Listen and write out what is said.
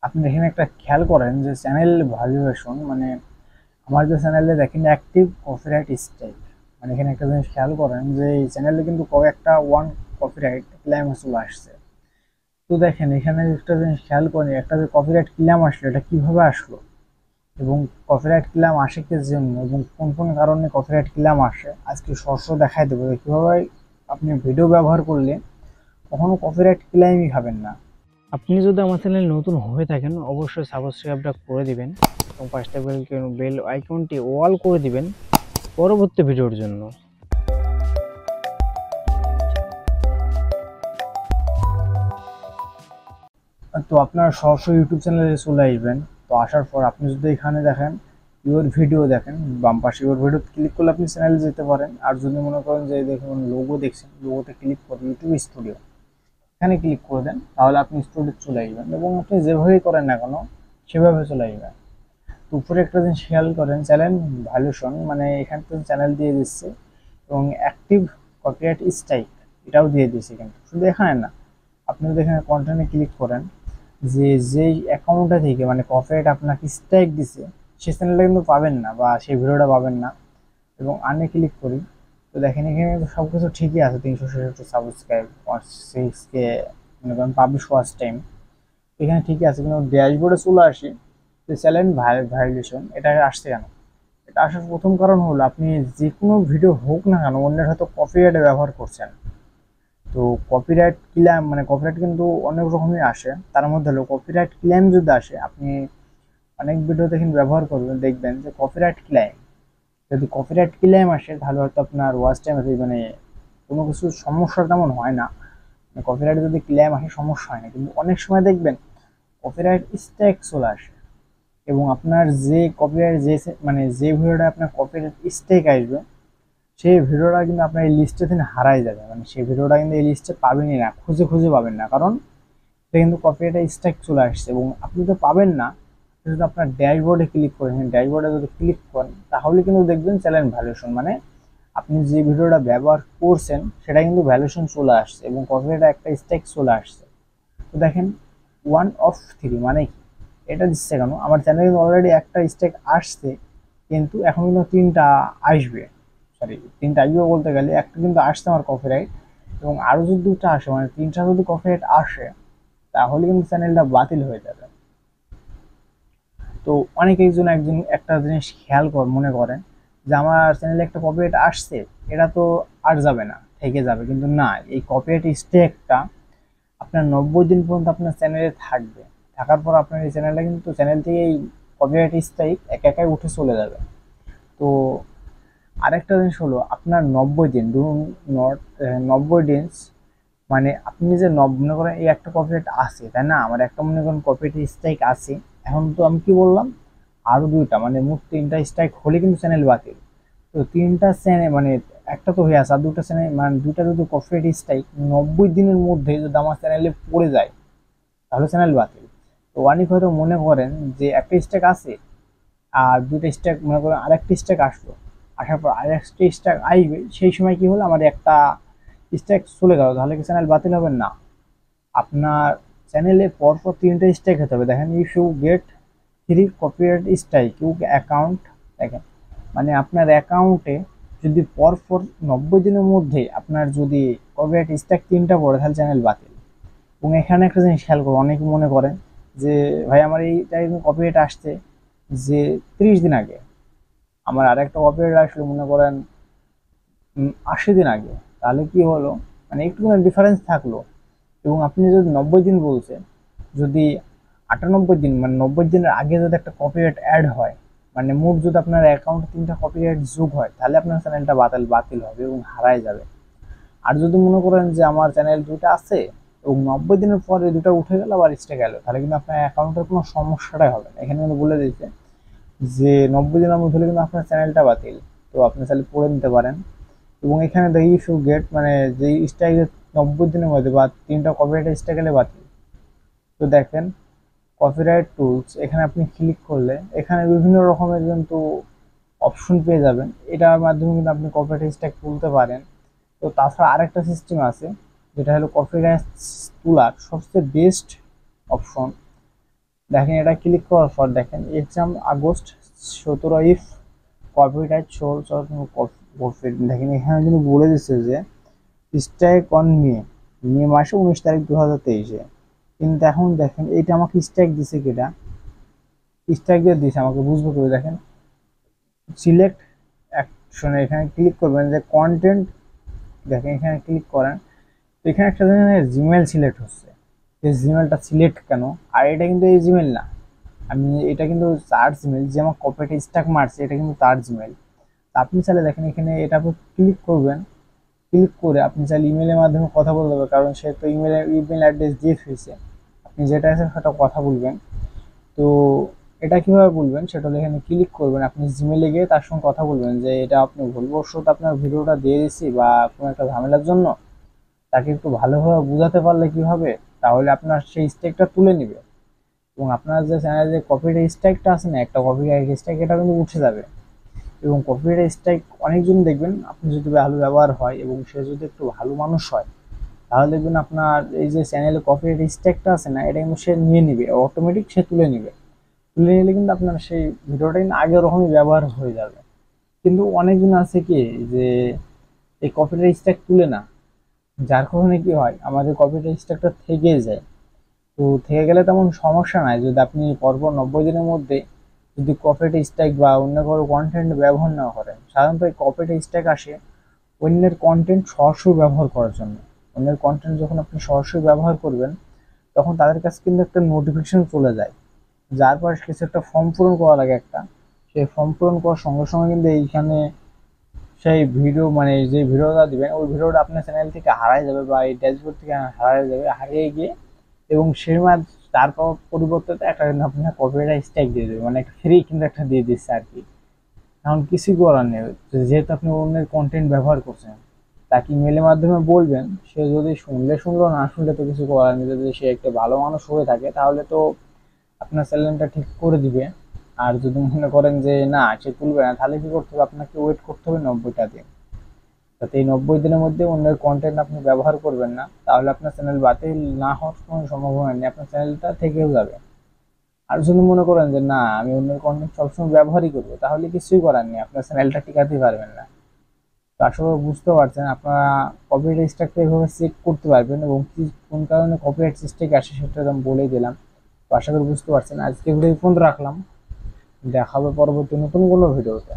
আপনি এখানে একটা খেয়াল করেন যে চ্যানেল ভ্যালুয়েশন, মানে আমার যে চ্যানেলে দেখেন অ্যাক্টিভ কপিরাইট স্ট্রাইক, মানে এখানে একটা জিনিস খেয়াল করেন যে এই চ্যানেলে কিন্তু কয়েকটা ওয়ান কপিরাইট ক্লেম চলে আসছে। তো দেখেন এখানে একটা জিনিস খেয়াল করেন, একটা যে কপিরাইট ক্লেম আসলো এটা কিভাবে আসলো এবং কপিরাইট ক্লেম আসে কি জন্য এবং কোন কোন কারণে কপিরাইট ক্লেম আসে আজকে সরাসরি দেখাই দেবো যে কিভাবে আপনি ভিডিও ব্যবহার করলে কখনো কপিরাইট ক্লেমই খাবেন না। আপনি যদি আমার চ্যানেল নতুন হয়ে থাকেন অবশ্যই সাবস্ক্রাইবটা করে দিবেন এবং পাঁচটা বেল আইকনটি অল করে দিবেন পরবর্তী ভিডিওর জন্য। তো আপনার সরাসরি ইউটিউব চ্যানেলে চলে আসবেন। তো আসার পর আপনি যদি এখানে দেখেন ইউর ভিডিও দেখেন, বাম পাশে ইউর ভিডিও ক্লিক করলে আপনি চ্যানেলে যেতে পারেন। আর যদি মনে করেন যে দেখুন লোগো দেখছেন, লোগোতে ক্লিক করে ইউটিউব স্টুডিও এখানে ক্লিক করে দেন, তাহলে আপনি স্টুডিও চলে আসবেন এবং আপনি যেভাবেই করেন না কেন সেভাবে চলে আসবেন। তো উপরে একটা জিনিস খেয়াল করেন চ্যানেল ভ্যালুয়েশন, মানে এখান থেকে চ্যানেল দিয়ে দিচ্ছে এবং অ্যাক্টিভ কপিরাইট স্ট্রাইক এটাও দিয়ে দিচ্ছে। কিন্তু শুধু এখানে না, আপনি যদি এখানে কন্টেন্টে ক্লিক করেন যে যেই অ্যাকাউন্টটা থেকে মানে কপিরাইট আপনাকে স্ট্রাইক দিছে সেই চ্যানেলটা কিন্তু পাবেন না বা সেই ভিডিওটা পাবেন না। এবং আনে ক্লিক করি, তো দেখেন এখানে কিন্তু সব কিছু ঠিকই আছে, 366 সাবস্ক্রাইব, 6K মনে করেন পাবলিশ ওয়াচ টাইম এখানে ঠিকই আছে। কিন্তু ড্যাশবোর্ডে চলে আসি যে চ্যানেল ভায়োলেশন এটা আসছে কেন? এটা আসার প্রথম কারণ হলো আপনি যে কোনো ভিডিও হোক না কেন অন্যের হয়তো কপিরাইট ব্যবহার করছেন। তো কপিরাইট ক্লেম মানে কপিরাইট কিন্তু অনেক রকমই আসে, তার মধ্যে হলো কপিরাইট ক্লেম যদি আসে আপনি অনেক ভিডিও দেখেন ব্যবহার করবেন দেখবেন যে কপিরাইট ক্লেম, যদি কপিরাইট ক্লেম আসে তাহলে হয়তো আপনার ওয়াচ টাইম মানে কোনো কিছু সমস্যা তেমন হয় না। কপিরাইট যদি ক্লেম আসে সমস্যা হয় না, কিন্তু অনেক সময় দেখবেন কপিরাইট স্ট্রাইক চলে আসে এবং আপনার যে কপিরাইট যে মানে যে ভিডিওটা আপনার কপিরাইট স্ট্রাইক আসবে সেই ভিডিওটা কিন্তু আপনার এই লিস্টে থেকে হারাই যাবে, মানে সেই ভিডিওটা কিন্তু এই লিস্টে পাবেনই না, খুঁজে খুঁজে পাবেন না, কারণ এটা কিন্তু কপিরাইট স্ট্রাইক চলে আসছে এবং আপনি তো পাবেন না। যদি আপনার ড্যাশবোর্ডে ক্লিক করেন, ড্যাশবোর্ডে যদি ক্লিক করেন তাহলে কিন্তু দেখবেন চ্যানেল ভ্যালুয়েশন, মানে আপনি যে ভিডিওটা ব্যবহার করছেন সেটা কিন্তু ভ্যালুয়েশন চলে আসছে এবং কপিরাইট একটা স্ট্রাইক চলে আসছে। তো দেখেন 1 of 3 মানে কি এটা দিচ্ছে কেন? আমার চ্যানেলে কিন্তু অলরেডি একটা স্ট্রাইক আসছে কিন্তু এখন কিন্তু তিনটা আসবে, সরি তিনটা আসবে বলতে গেলে একটা কিন্তু আসছে আমার কপিরাইট, এবং আরো যদি দুটো আসে মানে তিনটা যদি কপিরাইট আসে তাহলে কিন্তু চ্যানেলটা বাতিল হয়ে যাবে। তো অনেকেই একজন একজন একটা জিনিস খেয়াল মনে করেন যে আমার চ্যানেলে একটা কপিরাইট আসছে এটা তো আর যাবে না, থেকে যাবে, কিন্তু না, এই কপিরাইট স্ট্রাইকটা আপনার 90 দিন পর্যন্ত আপনার চ্যানেলে থাকবে। থাকার পর আপনার এই চ্যানেলটা কিন্তু চ্যানেল থেকে এই কপিরাইট স্ট্রাইক একা একাই উঠে চলে যাবে। তো আরেকটা জিনিস হলো আপনার 90 দিন, ডু নট 90 দিন, মানে আপনি যে মনে করেন এই একটা কপিরাইট আছে তাই না, আমার একটা মনে করেন কপিরাইট স্ট্রাইক আছে, এখন তো আমি কি বললাম আরো দুইটা মানে মোট তিনটা স্ট্রাইক হলে কিন্তু চ্যানেল বাতিল। তো তিনটা চ্যানেল মানে একটা তো হয়ে আছে আর দুটা চ্যানেল মানে দুইটা যদি কপিরাইট স্ট্রাইক 90 দিনের মধ্যে যদি আমার চ্যানেলে পড়ে যায় তাহলে চ্যানেল বাতিল। তো অনেক হয়তো মনে করেন যে একটা স্ট্রাইক আছে আর দুটো স্ট্রাইক মনে করেন আরেকটা স্ট্রাইক আসলো, আসার পর আরেকটা স্ট্রাইক আসবে, সেই সময় কি হলো আমার একটা স্ট্রাইক চলে গেল, তাহলে কি চ্যানেল বাতিল হবে না? আপনার চ্যানেলে পরপর তিনটা স্ট্রাইক হতে হবে। দেখেন if you get 3 copyright strike you account, দেখেন মানে আপনার অ্যাকাউন্টে যদি পরপর 90 দিনের মধ্যে আপনার যদি কপিরাইট স্ট্রাইক তিনটা পড়ে তাহলে চ্যানেল বাতিল। এবং এখানে একটা জিনিস খেয়াল করুন, অনেকে মনে করেন যে ভাই আমার এইটা কপিরাইট আসছে যে 30 দিন আগে, আমার আরেকটা কপিরাইট আসলো মনে করেন 80 দিন আগে, তাহলে কি হলো মানে একটুখানি ডিফারেন্স থাকলো। এবং আপনি যদি 90 দিন বলছেন, যদি 98 দিন মানে 90 দিনের আগে যদি একটা কপিরাইট অ্যাড হয়, মানে মোট যদি আপনার অ্যাকাউন্টে তিনটা কপিরাইট যোগ হয় তাহলে আপনার চ্যানেলটা বাতিল বাতিল হবে এবং হারায় যাবে। আর যদি মনে করেন যে আমার চ্যানেল দুটো আছে এবং 90 দিনের পরে দুটো উঠে গেল আবার স্টে গেল, তাহলে কিন্তু আপনার অ্যাকাউন্টের কোনো সমস্যাটাই হবে না। এখানে কিন্তু বলে দিচ্ছে যে 90 দিনের মধ্যে হলে কিন্তু আপনার চ্যানেলটা বাতিল, তো আপনি চাইলে পড়ে নিতে পারেন। এবং এখানে দেখি ইস্যু গেট মানে যে স্ট্রাইক 90 দিনের মধ্যে বা তিনটা কপিরাইট স্ট্রাইক গেলে বাতিল। তো দেখেন কপিরাইট টুলস এখানে আপনি ক্লিক করলে এখানে বিভিন্ন রকমের কিন্তু অপশন পেয়ে যাবেন, এটার মাধ্যমে কিন্তু আপনি কপিরাইট স্ট্রাইক তুলতে পারেন। তো তাছাড়া আরেকটা সিস্টেম আছে যেটা হলো কপিরাইট তোলার সবচেয়ে বেস্ট অপশন, দেখেন এটা ক্লিক করার পর দেখেন exam August 17 if copyright source or copy, দেখেন এখানে কিন্তু বলে দিচ্ছে যে স্ট্রাইক অন মে মাসে 19 তারিখ 2023-এ। কিন্তু এখন দেখেন এইটা আমাকে স্ট্রাইক দিছে কিটা, স্ট্রাইক দিয়ে দিছে আমাকে, বুঝবো কি? দেখেন সিলেক্ট অ্যাকশনে এখানে ক্লিক করবেন যে কন্টেন্ট, দেখেন এখানে ক্লিক করেন, তো এখানে একটা জিমেল সিলেক্ট হচ্ছে, এই জিমেলটা সিলেক্ট কেন? আর এটা কিন্তু এই জিমেল না, আমি এটা কিন্তু তার জিমেল যে আমার কপিটা স্ট্যাক মারছে, এটা কিন্তু তার জিমেল। আপনি চাইলে দেখেন এখানে এটা ক্লিক করবেন, ক্লিক করে আপনি চাইলে ইমেলের মাধ্যমে কথা বলতে হবে, কারণ সে তো ইমেল অ্যাড্রেস দিয়ে ফেলছে, আপনি যেটা আছে সেটা কথা বলবেন। তো এটা কিভাবে বলবেন সেটা হলো এখানে ক্লিক করবেন, আপনি জিমেলে গিয়ে তার সঙ্গে কথা বলবেন যে এটা আপনি ভুলবশত আপনার ভিডিওটা দিয়ে দিচ্ছি বা কোনো একটা ঝামেলার জন্য, তাকে একটু ভালোভাবে বোঝাতে পারলে কি হবে, তাহলে আপনার সেই স্টেকটা তুলে নিবে এবং আপনার যে চ্যানেলে যে কপিরাইট স্ট্রাইকটা আছে না, একটা কপিরাইট স্ট্রাইক, এটা কিন্তু উঠে যাবে। এবং কপিরাইট স্ট্রাইক অনেকজন দেখবেন আপনি যদি ভালো ব্যবহার হয় এবং সে যদি একটু ভালো মানুষ হয়, তাহলে দেখবেন আপনার এই যে চ্যানেলে কপিরাইট স্ট্রাইকটা আছে না, এটা কিন্তু সে নিয়ে নিবে, অটোমেটিক সে তুলে নিবে। তুলে নিলে কিন্তু আপনার সেই ভিডিওটা কিন্তু আগের রকমই ব্যবহার হয়ে যাবে। কিন্তু অনেকজন আছে কি যে এই কপিরাইট স্ট্রাইক তুলে না, যার কারণে কি হয় আমাদের কপিরাইট স্ট্রাইকটা থেকে যায়। তো থেকে গেলে তেমন সমস্যা নাই, যদি আপনি পরপর 90 দিনের মধ্যে যদি কপিরাইট স্ট্রাইক বা অন্য কোনো কন্টেন্ট ব্যবহার না করেন। সাধারণত এই কপিরাইট স্ট্রাইক আসে অন্যের কন্টেন্ট সরাসরি ব্যবহার করার জন্য। অন্যের কন্টেন্ট যখন আপনি সরাসরি ব্যবহার করবেন, তখন তাদের কাছে কিন্তু একটা নোটিফিকেশন চলে যায়, যার পর কিছু একটা ফর্ম পূরণ করা লাগে একটা, সেই ফর্ম পূরণ করার সঙ্গে সঙ্গে কিন্তু এইখানে সেই ভিডিও মানে যে ভিডিওটা দিবেন ওই ভিডিওটা আপনার চ্যানেল থেকে হারাই যাবে বা এই ড্যাশবোর্ড থেকে হারাই যাবে, হারিয়ে গিয়ে এবং সেই তারপর পরিবর্তে একটা কিন্তু আপনার কপিরাইট স্ট্রাইক দিয়ে দেবে, মানে একটা ফ্রি কিন্তু একটা দিয়ে দিচ্ছে আর কি। এখন কিছুই করার নেই, যেহেতু আপনি অন্যের কন্টেন্ট ব্যবহার করছেন, তাকে ইমেলের মাধ্যমে বলবেন, সে যদি শুনলে শুনলো, না শুনলে তো কিছু করার নেই। যদি সে একটা ভালো মানুষ হয়ে থাকে তাহলে তো আপনার চ্যানেলটা ঠিক করে দিবে। আর যদি মনে করেন যে না সে তুলবে না, তাহলে কি করতে হবে, আপনাকে ওয়েট করতে হবে 90টা দিন। যাতে এই 90 দিনের মধ্যে অন্যের কন্টেন্ট আপনি ব্যবহার করবেন না, তাহলে আপনার চ্যানেল বাতিল না হওয়ার কোনো সম্ভাবনা নেই, আপনার চ্যানেলটা থেকেও যাবে। আর যদি মনে করেন যে না আমি অন্যের কন্টেন্ট সবসময় ব্যবহারই করবো, তাহলে কিছুই করার নেই, আপনার চ্যানেলটা টিকাতে পারবেন না। তো আসলে বুঝতে পারছেন আপনারা কপিরাইট স্ট্রাইকটা এভাবে চেক করতে পারবেন এবং কি কোন কারণে কপিরাইট স্ট্রাইক আসে সেটা আমি বলেই দিলাম। তো আশা করি বুঝতে পারছেন। আজকে ভিডিও এই পর্যন্ত রাখলাম, দেখা হবে পরবর্তী নতুন কোনো ভিডিওতে।